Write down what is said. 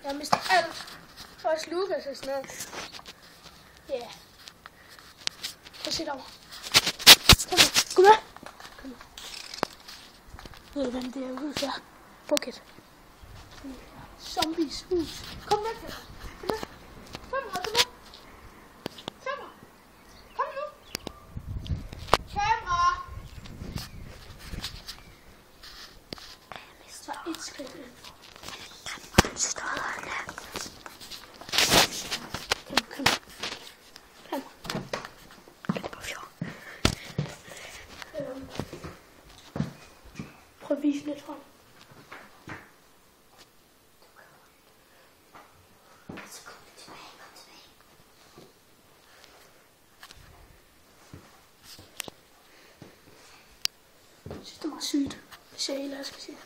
Jeg mister alt. Også Lukas og sådan noget. Ja. Yeah. Prøv at se derovre. Kom med. Kom med. Ved du, hvem det her hus er? Bucket. Zombies hus. Kom med, Peter. Kom med. Kom med. Kom nu. Kamera. Så et skridt ind. Kom. Prøv at vise lidt frem. Jeg synes, det er meget sygt. Hvis jeg helt skal sige.